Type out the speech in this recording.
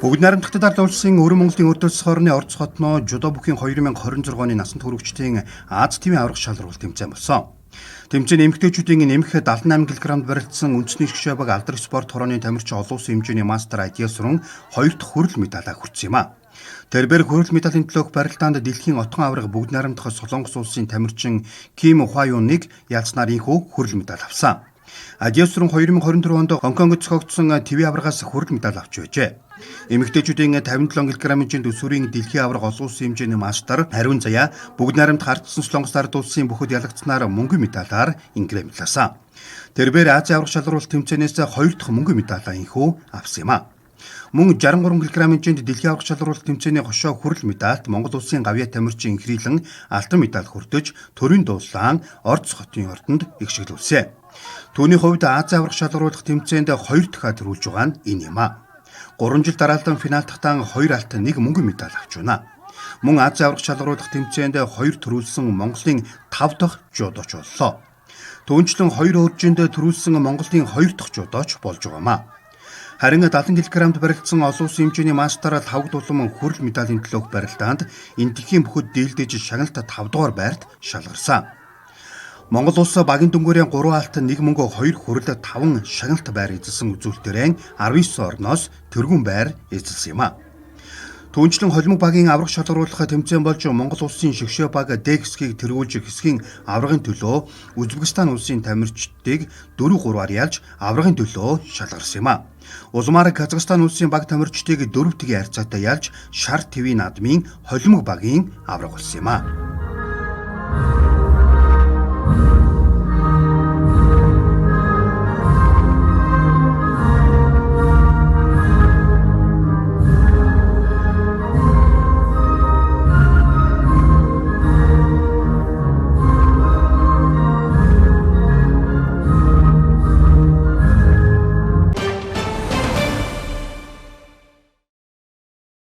Бүгд найрамдагтад ард улсын Өвөр Монголын өрдөлс хорны Орц хотноо жудо бүхийн 2026 оны насанд хүрэгчдийн Аз тивийн аврах шалралт тэмцээн болсон. Тэмцээний эмэгтэйчүүдийн нэмэх 78 кг барилдсан үндэсний шгшээ баг алдар спорт хорооны тамирчин олон улсын хэмжээний мастер ITS рун 2 дахь хүрэл медаль хүртсэн юм а. Тэрбээр хүрэл медалийн төлөөх барилдаанд дэлхийн отгон аврах бүгд найрамдах Солонгос улсын тамирчин Ким Хваюныг ялцнаар инхүү хүрэл медаль авсан. ITS рун 2024 онд Гонконгод зохиогдсон ТV аврагаас хүрэл медаль авч байжээ. Эмэгтэйчүүдийн 57 кг-ийн төсвөрийн дэлхийн аврах олон улсын хэмжээний мастер Ариун Заяа бүгд найрамдах ардсан Солонгос ард улсын бүхэд ялагдсанаар мөнгөн медалаар инглэмлсэн. Тэрбээр Азийн аврах шалралт тэмцээнээс 2 дахь мөнгөн медалаа инхүү авсан юм а. Мөн 63 кг-ийн дэлхийн аврах шалралт тэмцээний хошоо хүрэл медальт Монгол улсын гавьяа тамирчин Инхрийлэн алтан медаль хүртэж төрийн дуулаан Орц хотын ордонд эгшиглүүлсэн. Түүний хувьд Азийн аврах шалралт тэмцээнд 2 дахь төрүүлж байгаа нь энэ юм а. 3 жил дараалан финал дахтан 2 алт 1 мөнгөн медаль авч байна. Мөн Азийн аврах шалралт тэмцээнд 2 төрүүлсэн Монголын 5 дахь жудооч боллоо. Түүнчлэн 2 хөржинд төрүүлсэн Монголын 2 дахь жудооч болж байгаамаа. Харин 70 кг барилдсан олон улсын хэмжээний мастер 5 дулам хүрэл медалийн төлөөх барилдаанд энэтхэгийн бүхэд дийлдэж шагналт 5 дугаар байрт шалгарсан. Монгол улс багийн дүнгээрийн 3 алт 1 мөнгө 2 хүрэл 5 шагналт байр эзэлсэн үзүүлэлтээр 19 орноос тэргүүн байр эзэлсэн юм а. Түүнчлэн холимог багийн аврах шалгаруулах тэмцээн болж Монгол улсын шгшээ баг Д хэсгийг тэргүүлж хэсгийн аврагын төлөө Узбекистан улсын тамирчдыг 4-3-аар ялж аврагын төлөө шалгарсан юм а. Улмаар Казахстан улсын баг тамирчдыг 4-1 харьцаатай ялж шар ТV наадмын холимог багийн авраг болсон юм а.